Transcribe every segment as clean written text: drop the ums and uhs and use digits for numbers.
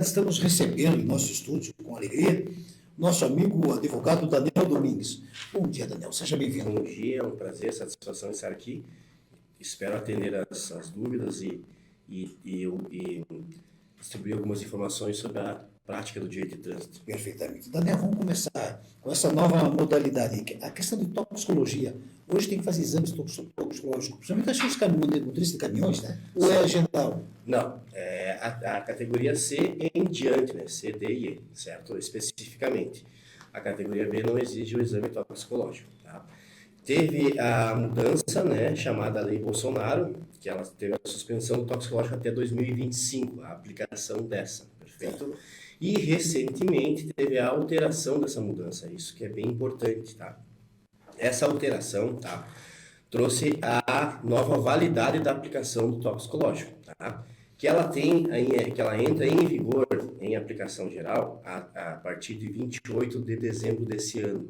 estamos recebendo em nosso estúdio, com alegria, nosso amigo advogado Daniel Domingues. Bom dia, Daniel, seja bem-vindo. Bom dia, é um prazer, satisfação estar aqui. Espero atender as dúvidas e distribuir algumas informações sobre a prática do direito de trânsito. Perfeitamente. Daniel, vamos começar com essa nova modalidade. A questão de toxicologia. Hoje tem que fazer exames toxicológicos, principalmente acho que os motoristas de caminhões, né? Ou é geral? Não, a categoria C em diante, né? C, D e E, certo? Especificamente. A categoria B não exige o exame toxicológico, tá? Teve a mudança, né, chamada Lei Bolsonaro, que ela teve a suspensão do toxicológico até 2025, a aplicação dessa, perfeito? E recentemente teve a alteração dessa mudança, isso que é bem importante, tá? Essa alteração, tá, trouxe a nova validade da aplicação do toxicológico, tá? Que ela entra em vigor em aplicação geral a partir de 28 de dezembro desse ano.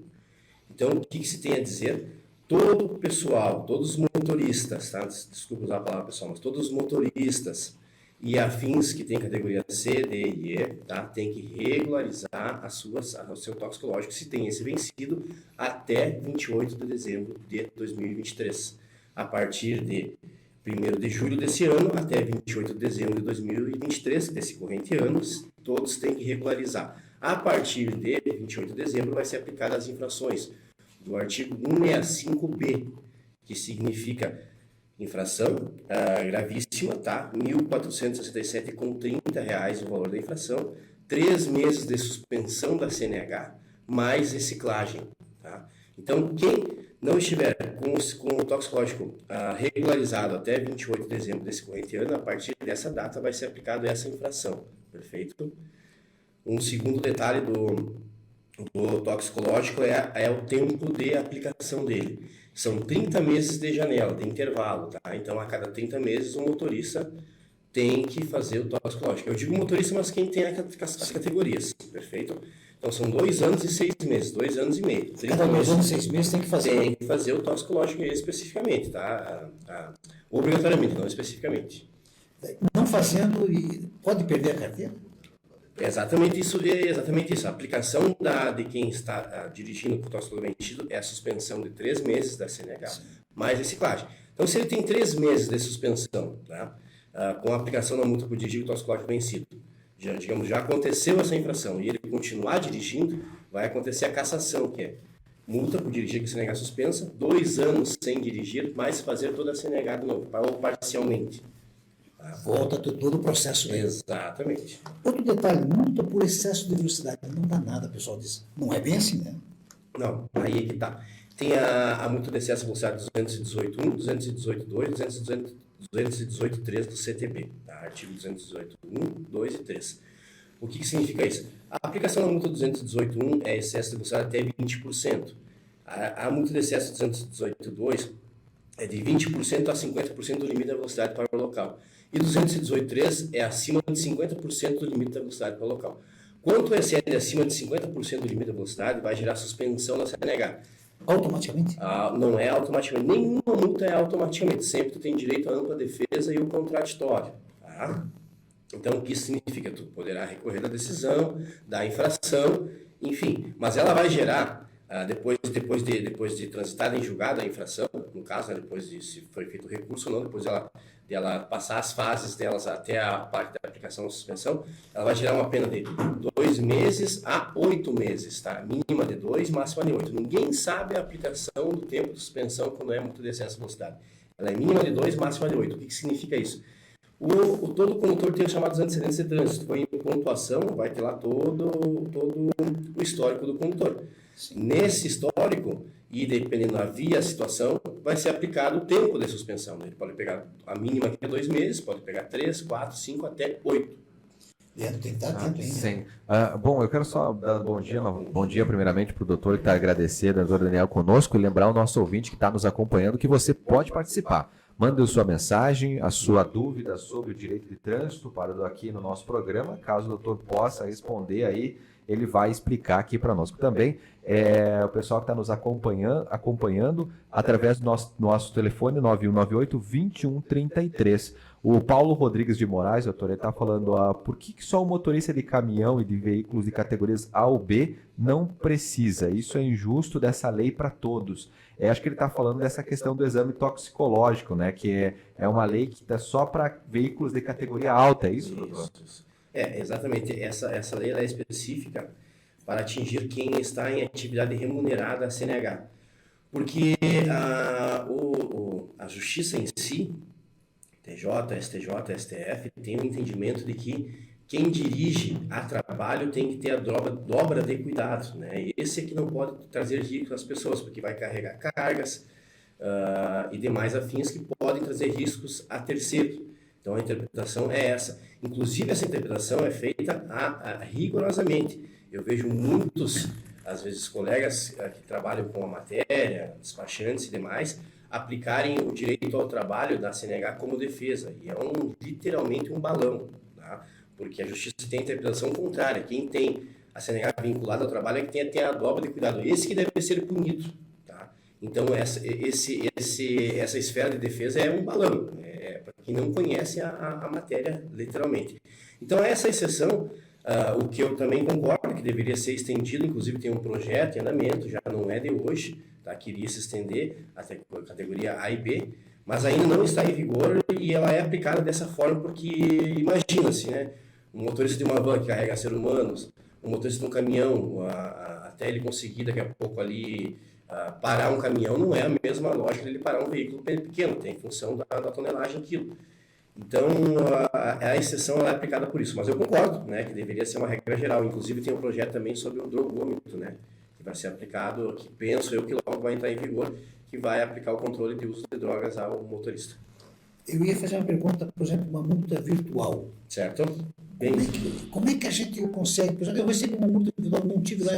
Então, o que se tem a dizer? Todo o pessoal, todos os motoristas, tá? Desculpa usar a palavra pessoal, mas todos os motoristas e afins que tem categoria C, D e E, tá? Tem que regularizar o seu toxicológico se tem esse vencido até 28 de dezembro de 2023. A partir de 1º de julho desse ano até 28 de dezembro de 2023, desse corrente ano, todos têm que regularizar. A partir de 28 de dezembro vai ser aplicada as infrações do artigo 165B, que significa infração gravíssima, tá? R$ 1.467,30 o valor da infração, 3 meses de suspensão da CNH, mais reciclagem, tá? Então, quem não estiver com o toxicológico regularizado até 28 de dezembro desse corrente ano, a partir dessa data vai ser aplicada essa infração, perfeito? Um segundo detalhe do toxicológico é o tempo de aplicação dele. São 30 meses de janela, de intervalo, tá? Então, a cada 30 meses, o motorista tem que fazer o toxicológico. Eu digo motorista, mas quem tem as categorias, perfeito? Então, são 2 anos e 6 meses, 2 anos e meio. Cada 2 anos e 6 meses tem que fazer. Tem que fazer o toxicológico especificamente, tá? Obrigatoriamente, não especificamente. Não fazendo, pode perder a carteira? Exatamente isso. A aplicação de quem está dirigindo com toxicológico vencido é a suspensão de 3 meses da CNH, mais reciclagem. Então, se ele tem 3 meses de suspensão, tá? Com a aplicação da multa por dirigir com toxicológico vencido, já aconteceu essa infração e ele continuar dirigindo, vai acontecer a cassação, que é multa por dirigir com CNH suspensa, 2 anos sem dirigir, mais fazer toda a CNH de novo, ou parcialmente. Volta todo o processo. Exatamente. Outro detalhe, multa por excesso de velocidade. Não dá nada, o pessoal diz. Não é bem assim, né? Não, aí é que tá. Tem a multa de excesso de velocidade 218.1, 218.2, 218.3 do CTB, tá? Artigo 218.1, 2 e 3. O que significa isso? A aplicação da multa 218.1 é excesso de velocidade até 20%. A multa de excesso 218.2 é de 20% a 50% do limite da velocidade para o local. E 218.3 é acima de 50% do limite da velocidade para o local. Quanto excede acima de 50% do limite da velocidade, vai gerar suspensão da CNH. Automaticamente? Não é automaticamente. Nenhuma multa é automaticamente. Sempre tu tem direito à ampla defesa e o contraditório. Tá? Então, o que isso significa? Tu poderá recorrer da decisão, da infração, enfim. Mas ela vai gerar, depois de transitada em julgado a infração, no caso, né, depois de se foi feito o recurso ou não, depois dela passar as fases delas até a parte da aplicação da suspensão, ela vai gerar uma pena de 2 meses a 8 meses, tá? Mínima de 2, máxima de 8. Ninguém sabe a aplicação do tempo de suspensão quando é multa de excesso de velocidade. Ela é mínima de 2, máxima de 8. O que significa isso? Todo condutor tem os chamados antecedentes de trânsito. Foi em pontuação, vai ter lá todo o histórico do condutor. Sim. Nesse histórico, e dependendo da via, a situação, vai ser aplicado o tempo de suspensão. Ele pode pegar a mínima que é 2 meses, pode pegar 3, 4, 5, até 8. Tem que estar atento, hein? Sim. Bom, eu quero só dar bom dia primeiramente para o doutor que está agradecendo, o doutor Daniel conosco, e lembrar o nosso ouvinte que está nos acompanhando que você pode participar. Mande a sua mensagem, a sua dúvida sobre o direito de trânsito para aqui no nosso programa. Caso o doutor possa responder aí, ele vai explicar aqui para nós. Também o pessoal que está nos acompanhando através do nosso telefone 9198-2133. O Paulo Rodrigues de Moraes, doutor, ele está falando, por que só o motorista de caminhão e de veículos de categorias A ou B não precisa? Isso é injusto dessa lei para todos. Acho que ele está falando dessa questão do exame toxicológico, né? Que é uma lei que está só para veículos de categoria alta, é isso, doutor? Isso. Exatamente. Essa lei ela é específica para atingir quem está em atividade remunerada a CNH. Porque a justiça em si, TJ, STJ, STF, tem o entendimento de que quem dirige a trabalho tem que ter a dobra de cuidado, né? Esse é que não pode trazer risco às pessoas, porque vai carregar cargas e demais afins que podem trazer riscos a terceiro. Então a interpretação é essa. Inclusive essa interpretação é feita rigorosamente. Eu vejo muitos, às vezes, colegas que trabalham com a matéria, despachantes e demais, aplicarem o direito ao trabalho da CNH como defesa. E é literalmente um balão, tá? Porque a justiça tem a interpretação contrária. Quem tem a CNH vinculada ao trabalho é que tem a dobra de cuidado. Esse que deve ser punido, tá? Então, essa esfera de defesa é um balão. Para quem não conhece a matéria, literalmente. Então, essa exceção, o que eu também concordo, que deveria ser estendido, inclusive tem um projeto em andamento, já não é de hoje, tá? Queria se estender até a categoria A e B, mas ainda não está em vigor e ela é aplicada dessa forma porque, imagina-se, né? Um motorista de uma van que carrega seres humanos, um motorista de um caminhão, até ele conseguir daqui a pouco ali parar um caminhão, não é a mesma lógica de ele parar um veículo pequeno, tem função da tonelagem quilo. Então, a exceção ela é aplicada por isso, mas eu concordo, né, que deveria ser uma regra geral. Inclusive, tem um projeto também sobre o drogômetro, né, que vai ser aplicado, que penso eu que logo vai entrar em vigor, que vai aplicar o controle de uso de drogas ao motorista. Eu ia fazer uma pergunta, por exemplo, uma multa virtual. Certo? Bem, como é que a gente consegue? Por exemplo, eu recebo uma multa virtual, não tive lá,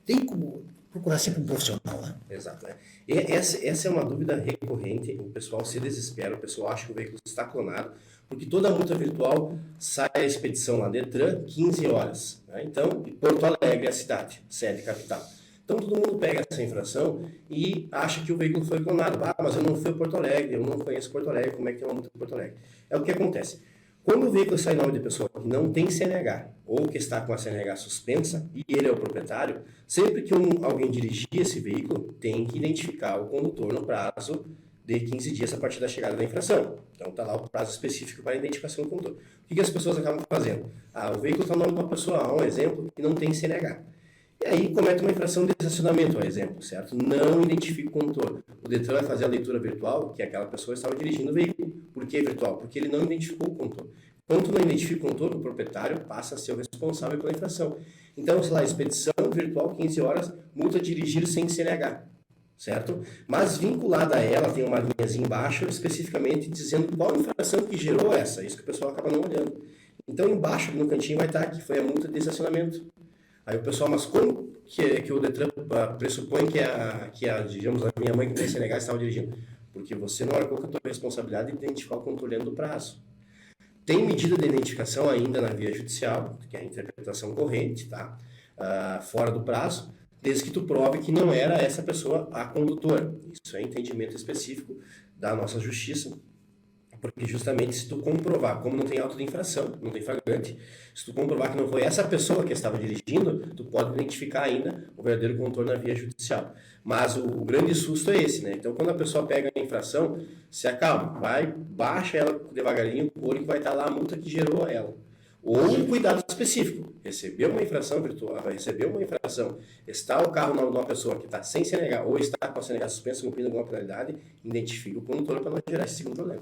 tem como procurar sempre um profissional, né? Exato. E essa é uma dúvida recorrente, o pessoal se desespera, o pessoal acha que o veículo está clonado, porque toda multa virtual sai a expedição lá Detran 15 horas. Né? Então, Porto Alegre é a cidade, sede capital. Então, todo mundo pega essa infração e acha que o veículo foi clonado. Mas eu não fui a Porto Alegre, eu não conheço Porto Alegre, como é que tem uma multa em Porto Alegre? É o que acontece. Quando o veículo sai em nome de pessoa que não tem CNH, ou que está com a CNH suspensa, e ele é o proprietário, sempre que alguém dirigir esse veículo, tem que identificar o condutor no prazo de 15 dias a partir da chegada da infração. Então, está lá o prazo específico para a identificação do condutor. O que as pessoas acabam fazendo? O veículo está no nome de uma pessoa, um exemplo, que não tem CNH. E aí comete uma infração de estacionamento, por exemplo, certo? Não identifica o condutor. O Detran vai fazer a leitura virtual que aquela pessoa estava dirigindo o veículo. Por que virtual? Porque ele não identificou o condutor. Quando não identifica o condutor, o proprietário passa a ser o responsável pela infração. Então, sei lá, expedição virtual, 15 horas, multa dirigir sem CNH, certo? Mas vinculada a ela, tem uma linhazinha embaixo, especificamente dizendo qual infração que gerou essa. Isso que o pessoal acaba não olhando. Então, embaixo, no cantinho, vai estar que foi a multa de estacionamento. Aí o pessoal, mas como que o Detran pressupõe que digamos, a minha mãe que tem CNH estava dirigindo? Porque você não arcou com a tua responsabilidade de identificar o controle do prazo. Tem medida de identificação ainda na via judicial, que é a interpretação corrente, tá? Fora do prazo, desde que tu prove que não era essa pessoa a condutora. Isso é entendimento específico da nossa justiça. Porque justamente se tu comprovar, como não tem auto de infração, não tem flagrante, se tu comprovar que não foi essa pessoa que estava dirigindo, tu pode identificar ainda o verdadeiro condutor na via judicial. Mas o grande susto é esse, né? Então, quando a pessoa pega a infração, se acalma, baixa ela devagarinho, o olho que vai estar lá a multa que gerou ela. Ou um cuidado específico. Recebeu uma infração virtual, recebeu uma infração, está o carro de uma pessoa que está sem CNH ou está com a CNH suspensa, cumprindo alguma penalidade, identifica o condutor para não gerar esse segundo problema.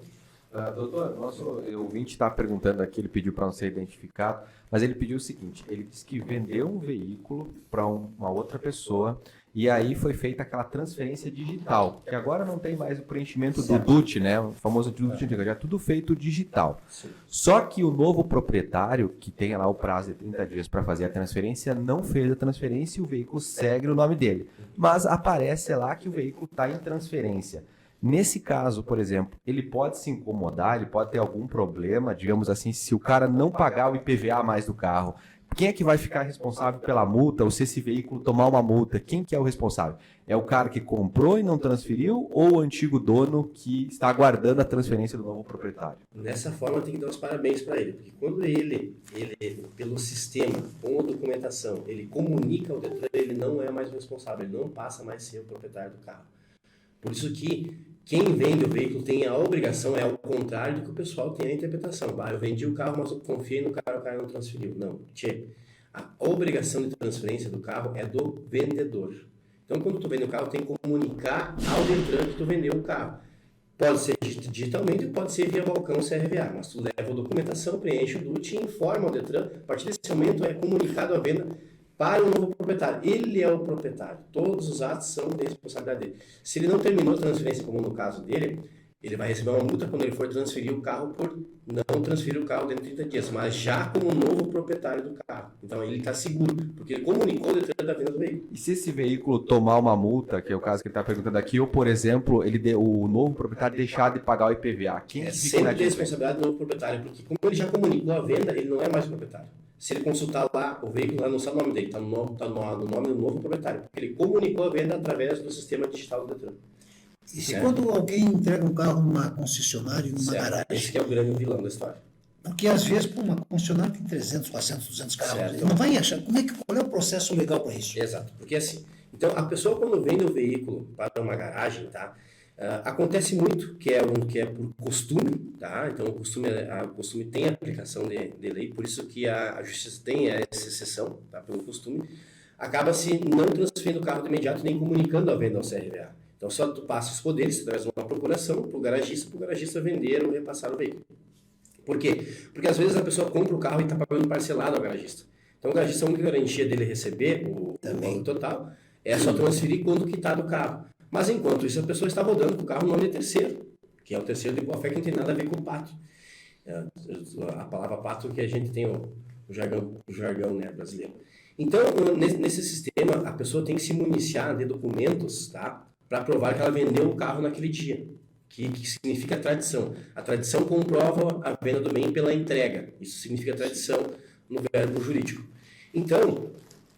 Doutor, nosso ouvinte está perguntando aqui, ele pediu para não ser identificado, mas ele pediu o seguinte, ele disse que vendeu um veículo para uma outra pessoa e aí foi feita aquela transferência digital, que agora não tem mais o preenchimento do DUT, né? O famoso DUT, já é tudo feito digital. Só que o novo proprietário, que tem lá o prazo de 30 dias para fazer a transferência, não fez a transferência e o veículo segue no nome dele. Mas aparece lá que o veículo está em transferência. Nesse caso, por exemplo, ele pode se incomodar, ele pode ter algum problema, digamos assim, se o cara não pagar o IPVA mais do carro, quem é que vai ficar responsável pela multa, ou se esse veículo tomar uma multa, quem que é o responsável? É o cara que comprou e não transferiu, ou o antigo dono que está aguardando a transferência do novo proprietário? Nessa forma, tem que dar os parabéns para ele, porque quando ele, pelo sistema, com a documentação, ele comunica ao Detran, ele não é mais o responsável, ele não passa mais a ser o proprietário do carro. Por isso que quem vende o veículo tem a obrigação, é ao contrário do que o pessoal tem a interpretação. Eu vendi o carro, mas eu confiei no cara, o cara não transferiu. Não, a obrigação de transferência do carro é do vendedor. Então, quando tu vende o carro, tem que comunicar ao Detran que tu vendeu o carro. Pode ser digitalmente, pode ser via balcão CRVA, mas tu leva a documentação, preenche o DUT e informa ao Detran. A partir desse momento é comunicado a venda para o novo proprietário. Ele é o proprietário. Todos os atos são de responsabilidade dele. Se ele não terminou a transferência, como no caso dele, ele vai receber uma multa quando ele for transferir o carro por não transferir o carro dentro de 30 dias, mas já como novo proprietário do carro. Então ele está seguro, porque ele comunicou o Detran da venda do veículo. E se esse veículo tomar uma multa, que é o caso que ele está perguntando aqui, ou, por exemplo, o novo proprietário deixar de pagar o IPVA, quem É fica sempre na de responsabilidade do novo proprietário, porque como ele já comunicou a venda, ele não é mais o proprietário. Se ele consultar lá, o veículo lá não está no nome dele, está no nome do novo proprietário, porque ele comunicou a venda através do sistema digital do Detran. E se quando alguém entrega um carro numa concessionária, numa garagem? Esse que é o grande vilão da história. Porque às vezes, uma concessionária tem 300, 400, 200 carros. Certo. Ele não vai achar. Qual é o processo legal para isso? Exato, porque assim, então a pessoa quando vende o veículo para uma garagem, tá? Acontece muito que é por costume, tá? Então o costume tem aplicação de lei, por isso que a justiça tem essa exceção, tá? Pelo costume, acaba-se não transferindo o carro de imediato nem comunicando a venda ao CRVA. Então só tu passa os poderes, tu traz uma procuração para o garagista vender ou repassar o veículo. Por quê? Porque às vezes a pessoa compra o carro e está pagando parcelado ao garagista. Então o garagista, a única garantia dele receber o valor total é só transferir quando quitar do carro. Mas enquanto isso a pessoa está rodando com o carro no nome de terceiro, que é o terceiro de boa fé, que não tem nada a ver com o pato. A palavra pato que a gente tem o jargão, né, brasileiro. Então, nesse sistema, a pessoa tem que se municiar de documentos, tá, para provar que ela vendeu o carro naquele dia, que significa tradição. A tradição comprova a venda do bem pela entrega. Isso significa tradição no verbo jurídico. Então,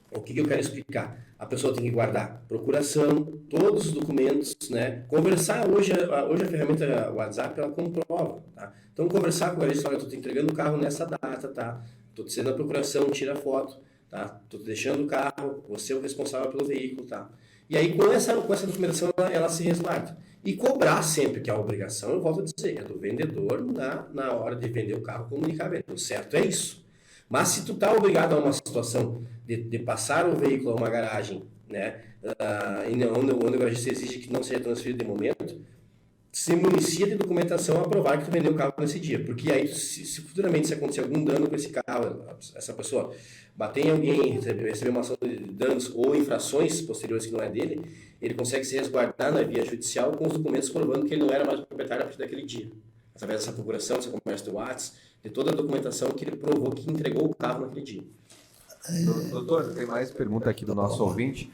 o que eu quero explicar? A pessoa tem que guardar procuração, todos os documentos, né? Conversar, hoje a ferramenta WhatsApp, ela comprova, tá? Então, conversar com a garagista, olha, eu estou te entregando o carro nessa data, tá? Estou te fazendo a procuração, tira foto, tá? Estou te deixando o carro, você é o responsável pelo veículo, tá? E aí, com essa documentação, ela se resguarda. E cobrar sempre, que a obrigação, eu volto a dizer, é do vendedor na hora de vender o carro, comunicar a venda. O certo é isso. Mas se tu está obrigado a uma situação de passar o veículo a uma garagem, né, onde o garagista exige que não seja transferido de momento, se municia de documentação a provar que tu vendeu o carro nesse dia. Porque aí, se futuramente se acontecer algum dano com esse carro, essa pessoa bater em alguém, receber uma ação de danos ou infrações posteriores que não é dele, ele consegue se resguardar na via judicial com os documentos provando que ele não era mais o proprietário a partir daquele dia. Através dessa procuração, dessa conversa do WhatsApp, de toda a documentação que ele provou que entregou o carro naquele dia. Doutor, tem mais pergunta aqui do nosso ouvinte.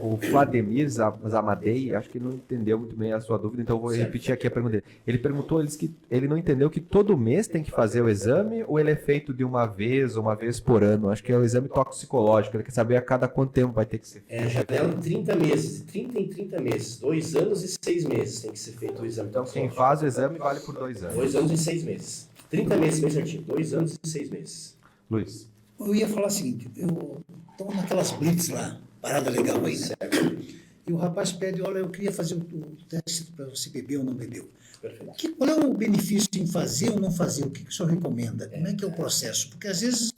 O Vladimir Zamadei, acho que ele não entendeu muito bem a sua dúvida, então eu vou repetir aqui a pergunta dele. Ele perguntou que ele não entendeu que todo mês tem que fazer o exame ou ele é feito de uma vez por ano? Acho que é o exame toxicológico, ele quer saber a cada quanto tempo vai ter que ser feito. Janela de 30 meses, 30 em 30 meses, 2 anos e 6 meses tem que ser feito o exame Então quem faz o exame vale por 2 anos. 2 anos e 6 meses. 30 meses, bem certinho, 2 anos e 6 meses. Luiz. Eu ia falar o seguinte, eu estou naquelas blitz lá, parada legal aí, né? Certo. E o rapaz pede, olha, eu queria fazer o teste para você beber ou não beber. Perfeito. Qual é o benefício em fazer ou não fazer? O que o senhor recomenda? Como é que é o processo? Porque às vezes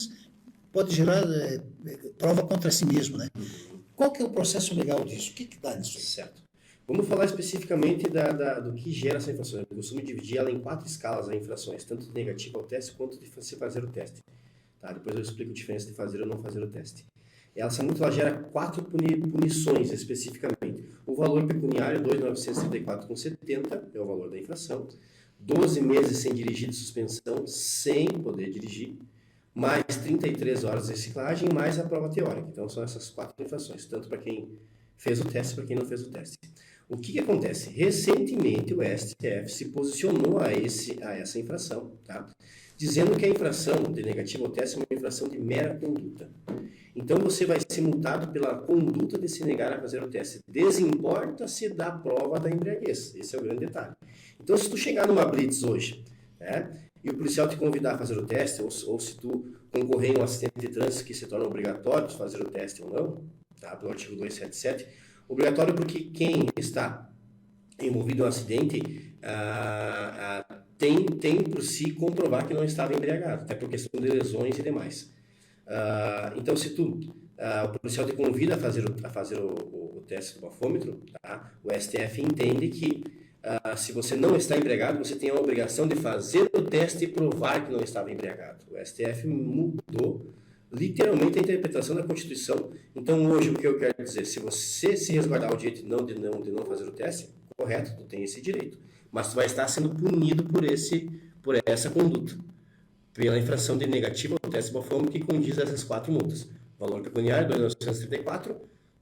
pode gerar prova contra si mesmo, né? Qual que é o processo legal disso? O que dá nisso? Certo. Vamos falar especificamente do que gera essa infração. Eu costumo dividir ela em 4 escalas, as infrações, tanto de negativo ao teste quanto de se fazer o teste. Tá? Depois eu explico a diferença de fazer ou não fazer o teste. Ela gera 4 punições especificamente. O valor pecuniário, R$ 2.934,70, é o valor da infração. 12 meses sem dirigir de suspensão, sem poder dirigir. Mais 33 horas de reciclagem, mais a prova teórica. Então são essas 4 infrações, tanto para quem fez o teste e para quem não fez o teste. O que acontece? Recentemente o STF se posicionou a essa infração, tá? Dizendo que a infração de negativo ao teste é uma infração de mera conduta. Então você vai ser multado pela conduta de se negar a fazer o teste. Desimporta-se da prova da embriaguez. Esse é o grande detalhe. Então se tu chegar numa blitz hoje, né, e o policial te convidar a fazer o teste, ou se tu concorrer em um acidente de trânsito que se torna obrigatório fazer o teste ou não, tá, pelo artigo 277, obrigatório porque quem está envolvido em um acidente tem por si comprovar que não estava embriagado, até por questão de lesões e demais. Então, se o policial te convida a fazer o teste do bafômetro, tá? O STF entende que se você não está embriagado, você tem a obrigação de fazer o teste e provar que não estava embriagado. O STF mudou literalmente a interpretação da Constituição. Então, hoje, o que eu quero dizer, se você se resguardar o direito de não fazer o teste, correto, tu tem esse direito, mas tu vai estar sendo punido por essa conduta, pela infração de negativo ao teste bafômetro que condiz essas 4 multas. Valor pecuniário, 2.934,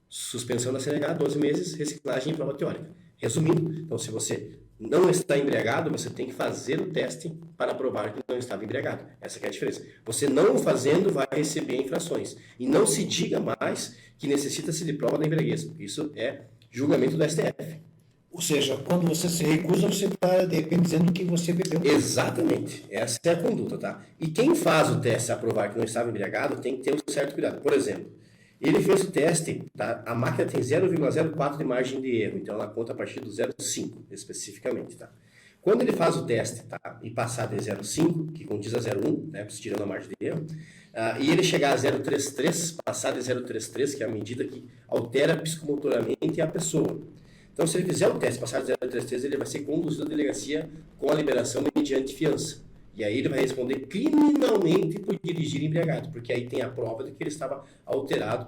suspensão da CNH, 12 meses, reciclagem e prova teórica. Resumindo, então, se você não está embriagado, você tem que fazer o teste para provar que não estava embriagado. Essa que é a diferença. Você não fazendo vai receber infrações. E não se diga mais que necessita-se de prova da embriaguez, porque isso é julgamento do STF. Ou seja, quando você se recusa, você está dizendo que você bebeu. Exatamente. Essa é a conduta, tá? E quem faz o teste a provar que não estava embriagado tem que ter um certo cuidado. Por exemplo, ele fez o teste, tá? A máquina tem 0,04 de margem de erro, então ela conta a partir do 0,5 especificamente, tá? Quando ele faz o teste, tá? E passar de 0,5, que condiz a 0,1, né? Tirando a margem de erro, e ele chegar a 0,33, passar de 0,33, que é a medida que altera psicomotoramente a pessoa. Então, se ele fizer o teste, passar de 0,33, ele vai ser conduzido à delegacia com a liberação mediante fiança. E aí ele vai responder criminalmente por dirigir embriagado, porque aí tem a prova de que ele estava alterado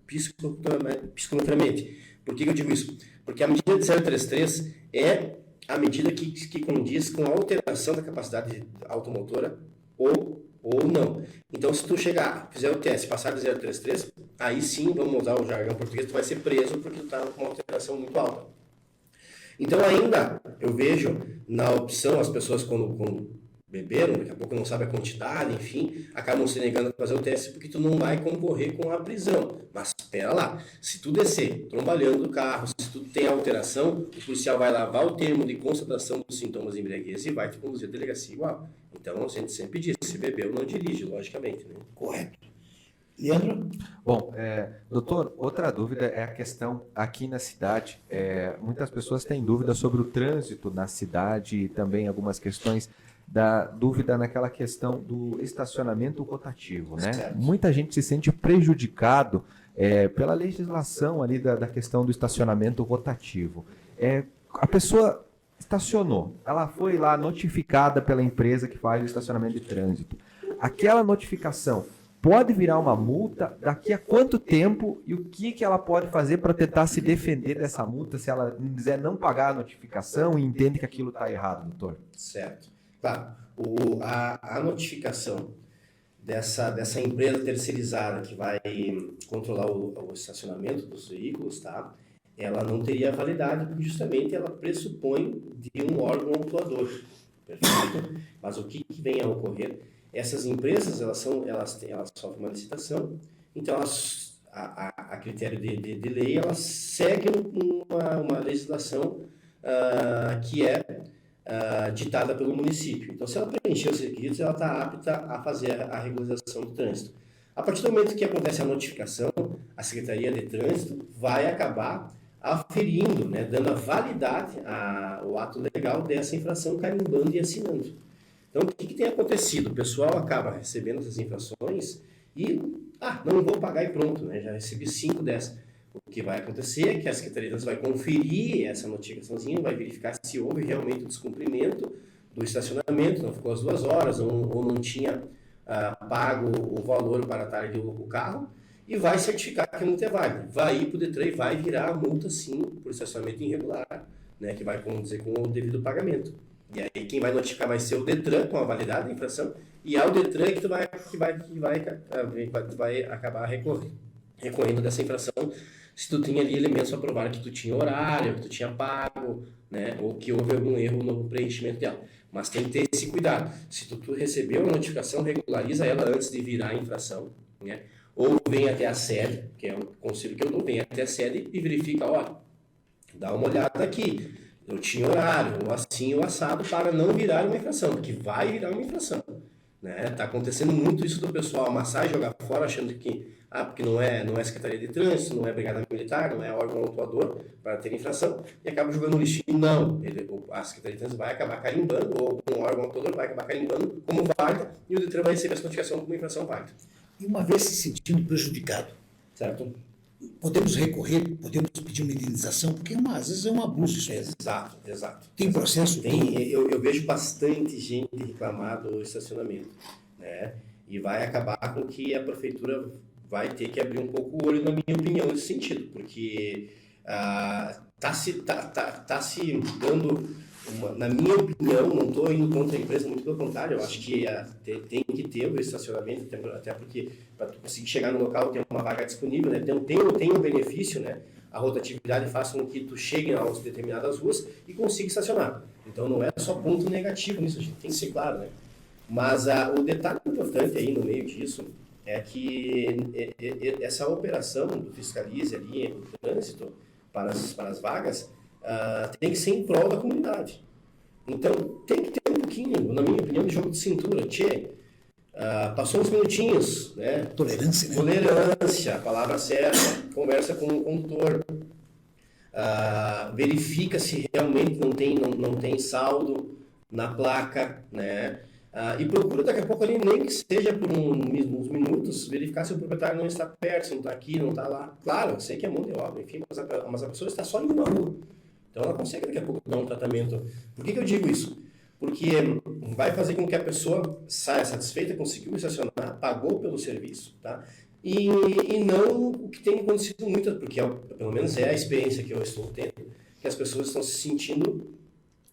psicomotoramente. Por que eu digo isso? Porque a medida de 0,33 é a medida que condiz com a alteração da capacidade automotora ou não. Então, se tu chegar, fizer o teste, passar de 0,33, aí sim, vamos usar o jargão português, tu vai ser preso porque tu está com uma alteração muito alta. Então, ainda, eu vejo na opção, as pessoas quando beberam, daqui a pouco não sabem a quantidade, enfim, acabam se negando a fazer o teste porque tu não vai concorrer com a prisão. Mas, espera lá, se tu descer trombalhando do carro, se tu tem alteração, o policial vai lavar o termo de constatação dos sintomas de embriaguez e vai te conduzir à delegacia igual. Então, a gente sempre diz, se bebeu, não dirige, logicamente, né? Correto. Leandro? Bom, doutor, outra dúvida é a questão aqui na cidade. Muitas pessoas têm dúvida sobre o trânsito na cidade e também algumas questões da dúvida naquela questão do estacionamento rotativo, né? Certo. Muita gente se sente prejudicado pela legislação ali da questão do estacionamento rotativo. A pessoa estacionou, ela foi lá notificada pela empresa que faz o estacionamento de trânsito. Aquela notificação pode virar uma multa daqui a quanto tempo e o que ela pode fazer para tentar se defender dessa multa se ela quiser não pagar a notificação e entende que aquilo está errado, doutor? Certo. Claro, a notificação dessa empresa terceirizada que vai controlar o estacionamento dos veículos, tá? Ela não teria validade porque justamente ela pressupõe de um órgão autuador, perfeito? Mas o que vem a ocorrer? Essas empresas, elas sofrem uma licitação, então a critério de lei, elas seguem uma legislação que é ditada pelo município. Então, se ela preencher os requisitos, ela está apta a fazer a regularização do trânsito. A partir do momento que acontece a notificação, a Secretaria de Trânsito vai acabar aferindo, né, dando a validade ao ato legal dessa infração, carimbando e assinando. Então, o que tem acontecido? O pessoal acaba recebendo essas infrações e, não vou pagar e pronto, né? Já recebi 5 dessas. O que vai acontecer é que a Secretaria de Trânsito vai conferir essa notificaçãozinha, vai verificar se houve realmente o descumprimento do estacionamento, não ficou as 2 horas, ou não tinha pago o valor para estar ali o carro, e vai certificar que a multa é válida. Vai ir para o Detran e vai virar a multa, sim, por estacionamento irregular, né? Que vai condizer com o devido pagamento. E aí quem vai notificar vai ser o Detran com a validade da infração, e é o Detran que vai acabar recorrendo. recorrendo dessa infração se tu tinha ali elementos para provar que tu tinha horário, que tu tinha pago, né, ou que houve algum erro no preenchimento dela. Mas tem que ter esse cuidado. Se tu recebeu a notificação, regulariza ela antes de virar a infração, né? Ou vem até a sede, que é um conselho que eu dou, vem até a sede e verifica, olha, dá uma olhada aqui, eu tinha horário, ou assim ou assado, para não virar uma infração, porque vai virar uma infração. Né? Tá acontecendo muito isso do pessoal amassar e jogar fora, achando que porque não é Secretaria de Trânsito, não é Brigada Militar, não é órgão autuador para ter infração, e acaba jogando no lixinho. Não, a Secretaria de Trânsito vai acabar carimbando, ou algum órgão autuador vai acabar carimbando como válida, e o Detran vai receber essa notificação como infração válida. E uma vez se sentindo prejudicado, Certo? podemos recorrer, podemos pedir uma indenização, porque às vezes é um abuso isso mesmo. Exato. Tem processo? Eu vejo bastante gente reclamar do estacionamento, né? E vai acabar com que a prefeitura vai ter que abrir um pouco o olho, na minha opinião, nesse sentido, porque tá se dando, na minha opinião, não estou indo contra a empresa, muito pelo contrário, eu acho que tem que ter o estacionamento, até porque para tu conseguir chegar no local tem uma vaga disponível, né? Então tem um benefício, né? A rotatividade faz com que tu chegue a determinadas ruas e consiga estacionar. Então não é só ponto negativo nisso, a gente tem que ser claro, né? Mas o detalhe importante aí no meio disso é que essa operação do Fiscalize ali, o trânsito para as vagas, tem que ser em prol da comunidade. Então, tem que ter um pouquinho, na minha opinião, de jogo de cintura. Passou uns minutinhos, né? Tolerância, né? Tolerância, a palavra certa, conversa com o condutor. Verifica se realmente não tem saldo na placa, né? E procura daqui a pouco ali, nem que seja por uns minutos, verificar se o proprietário não está perto, se não está aqui, não está lá. Claro, eu sei que é mão de obra, enfim, mas a pessoa está só indo na rua. Então ela consegue daqui a pouco dar um tratamento. Por que eu digo isso? Porque vai fazer com que a pessoa saia satisfeita, conseguiu estacionar, pagou pelo serviço, tá? E não o que tem acontecido muito, porque pelo menos é a experiência que eu estou tendo, que as pessoas estão se sentindo,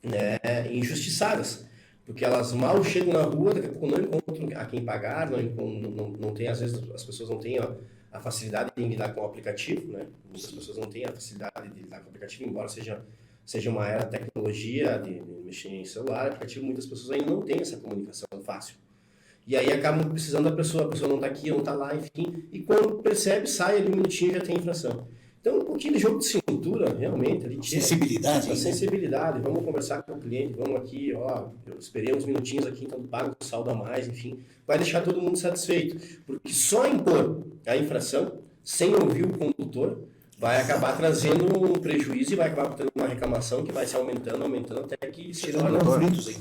né, injustiçadas. Porque elas mal chegam na rua, daqui a pouco não encontram a quem pagar, não tem, às vezes as pessoas não têm a facilidade de lidar com o aplicativo, né? Muitas pessoas não têm a facilidade de lidar com o aplicativo, embora seja uma era tecnologia, de mexer em celular, aplicativo, muitas pessoas ainda não têm essa comunicação fácil. E aí acabam precisando da pessoa, a pessoa não está aqui, não está lá, enfim, e quando percebe, sai ali um minutinho e já tem infração. Então, um pouquinho de jogo de cintura, realmente. Sensibilidade. Sensibilidade. Vamos conversar com o cliente, vamos aqui, eu esperei uns minutinhos aqui, então pago o saldo a mais, enfim. Vai deixar todo mundo satisfeito. Porque só impor a infração, sem ouvir o condutor, vai acabar trazendo um prejuízo e vai acabar tendo uma reclamação que vai se aumentando até que se torne conflitos aí.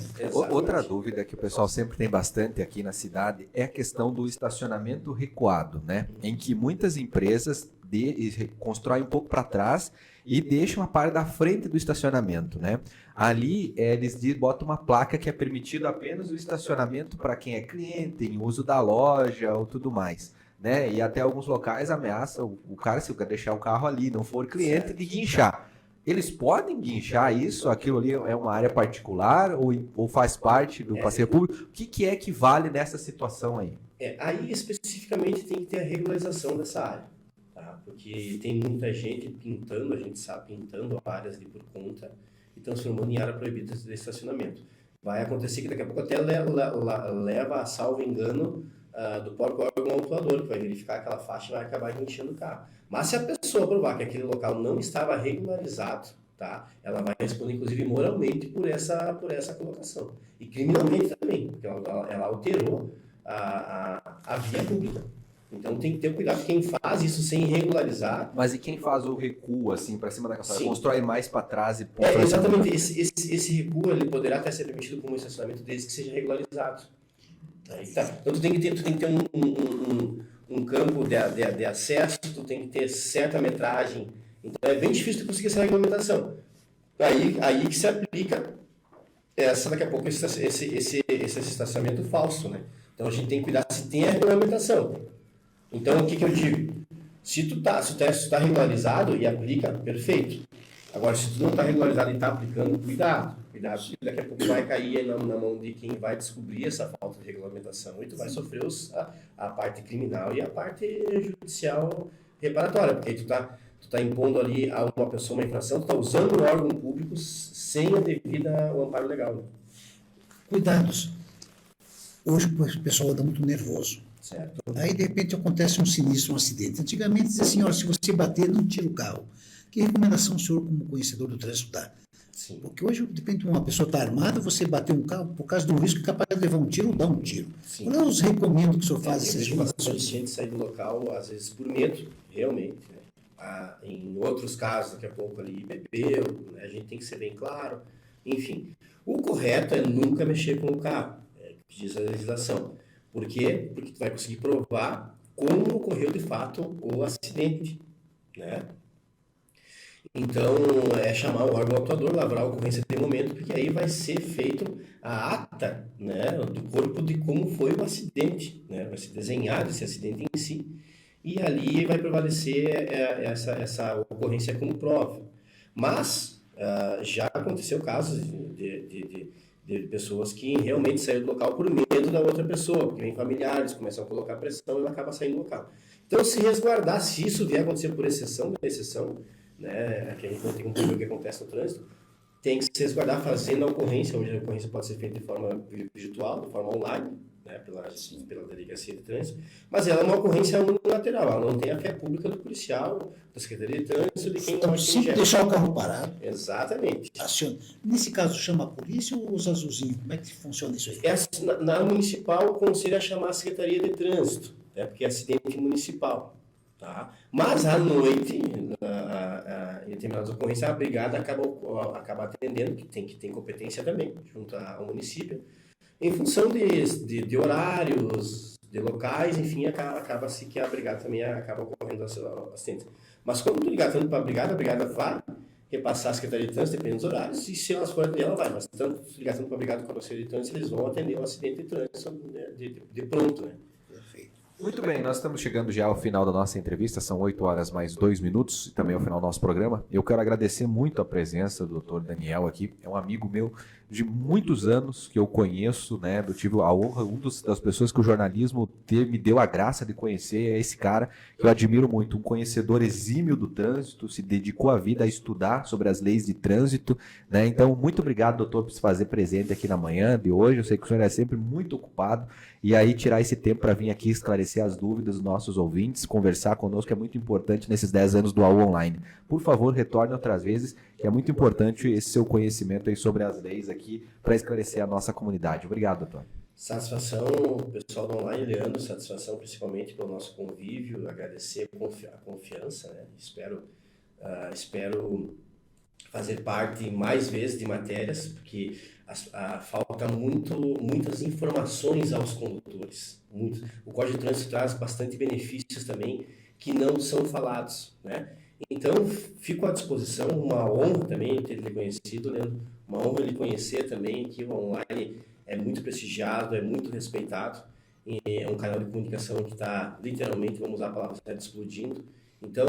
Outra dúvida que o pessoal sempre tem bastante aqui na cidade é a questão do estacionamento recuado, né? Em que muitas empresas constroem um pouco para trás e deixam a parte da frente do estacionamento, né? Ali eles botam uma placa que é permitido apenas o estacionamento para quem é cliente, em uso da loja ou tudo mais, né? E até alguns locais ameaçam o cara, se deixar o carro ali, não for cliente, de guinchar. Eles podem guinchar isso? Aquilo ali é uma área particular ou faz parte do passeio público? O que é que vale nessa situação aí? Aí especificamente tem que ter a regularização dessa área. Porque tem muita gente pintando, a gente sabe, pintando áreas ali por conta e transformando em área proibida de estacionamento. Vai acontecer que daqui a pouco até leva a salvo engano do próprio órgão autuador, que vai verificar aquela faixa e vai acabar enchendo o carro. Mas se a pessoa provar que aquele local não estava regularizado, tá? Ela vai responder, inclusive, moralmente por essa colocação. E criminalmente também, porque ela alterou a via pública. Então tem que ter cuidado quem faz isso sem regularizar. Mas e quem faz o recuo assim para cima da calçada? Constrói mais para trás e exatamente. Esse recuo ele poderá até ser permitido como estacionamento desde que seja regularizado. Então tu tem que ter um campo de acesso, tu tem que ter certa metragem. Então é bem difícil tu conseguir essa regulamentação. Aí que se aplica daqui a pouco esse estacionamento falso, né? Então a gente tem que cuidar se tem a regulamentação. Então, o que eu digo? Se tu tá regularizado e aplica, perfeito. Agora, se tu não está regularizado e está aplicando, cuidado, porque daqui a pouco vai cair na mão de quem vai descobrir essa falta de regulamentação e tu vai sofrer a parte criminal e a parte judicial reparatória, porque aí tu tá impondo ali a uma pessoa uma infração, tu tá usando o órgão público sem a devida o amparo legal. Né? Cuidados. Hoje o pessoal anda muito nervoso. Certo. Aí, de repente, acontece um sinistro, um acidente. Antigamente, dizia assim, olha, se você bater, não tira o carro. Que recomendação o senhor, como conhecedor do trânsito, dá? Sim. Porque hoje, depende de uma pessoa estar armada, você bater um carro, por causa do risco, é capaz de levar um tiro ou dar um tiro. Sim. Qual é os recomendo que o senhor faz Eu essas vejo bastante recomendações? gente sair do local, às vezes por medo, realmente. Né? Em outros casos, daqui a pouco ali bebeu, né? A gente tem que ser bem claro. Enfim, o correto é nunca mexer com o carro, que diz a legislação. Por quê? Porque tu vai conseguir provar como ocorreu de fato o acidente, né? Então, é chamar o órgão autuador, lavrar a ocorrência de momento, porque aí vai ser feito a ata, né, do corpo de como foi o acidente, né? Vai ser desenhado esse acidente em si, e ali vai prevalecer essa ocorrência como prova. Mas, já aconteceu casos de pessoas que realmente saíram do local por medo da outra pessoa, porque vem familiares, começam a colocar pressão e ela acaba saindo do local. Então, se resguardar, se isso vier a acontecer por exceção, né, que a gente não tem como prever o que acontece no trânsito, tem que se resguardar fazendo a ocorrência, onde a ocorrência pode ser feita de forma virtual, de forma online, né, pela delegacia de trânsito, mas ela é uma ocorrência unilateral, ela não tem a fé pública do policial, da Secretaria de Trânsito, de quem Então, vai sempre deixar o carro parado. Exatamente. Aciona. Nesse caso, chama a polícia ou os azulzinhos? Como é que funciona isso aí? Na municipal, o conselho é chamar a Secretaria de Trânsito, né, porque é acidente municipal. Tá? Mas à noite, em determinadas ocorrências, a brigada acaba atendendo, que tem competência também, junto ao município, em função de horários, de locais, enfim, acaba-se que a brigada também acaba ocorrendo acidentes. Mas quando tu ligar tanto para a brigada vai repassar a Secretaria de Trânsito, dependendo dos horários, e se elas forem ela vai, mas tanto ligar tanto para a brigada quanto a Secretaria de Trânsito, eles vão atender o acidente de trânsito de pronto, né? Muito bem, nós estamos chegando já ao final da nossa entrevista, são 8 horas mais 2 minutos e também ao final do nosso programa. Eu quero agradecer muito a presença do Dr. Daniel aqui, é um amigo meu de muitos anos que eu conheço, né? Eu tive a honra, das pessoas que o jornalismo me deu a graça de conhecer é esse cara que eu admiro muito, um conhecedor exímio do trânsito, se dedicou a vida a estudar sobre as leis de trânsito, né? Então, muito obrigado, doutor, por se fazer presente aqui na manhã de hoje. Eu sei que o senhor é sempre muito ocupado e aí tirar esse tempo para vir aqui esclarecer as dúvidas dos nossos ouvintes, conversar conosco é muito importante nesses 10 anos do AU Online. Por favor, retorne outras vezes, que é muito importante esse seu conhecimento aí sobre as leis aqui para esclarecer a nossa comunidade. Obrigado, doutor. Satisfação, pessoal do online, Leandro, satisfação principalmente pelo nosso convívio, agradecer a confiança, né? Espero fazer parte mais vezes de matérias, porque falta muitas informações aos condutores. O Código de Trânsito traz bastante benefícios também que não são falados, né? Então, fico à disposição, uma honra também ter lhe conhecido, Leandro, uma honra lhe conhecer também, que o online é muito prestigiado, é muito respeitado, e é um canal de comunicação que está, literalmente, vamos usar a palavra, está explodindo. Então,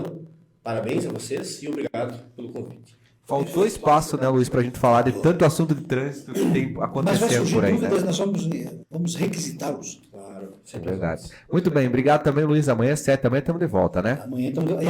parabéns a vocês e obrigado pelo convite. Faltou espaço, né, Luiz, para a gente falar de tanto assunto de trânsito que tem Mas vai acontecendo surgir por aí, dúvidas, né? nós vamos requisitá-los. Claro, É sempre verdade. Muito bem, obrigado também, Luiz. Amanhã às 7 da manhã estamos de volta, né? Amanhã, então,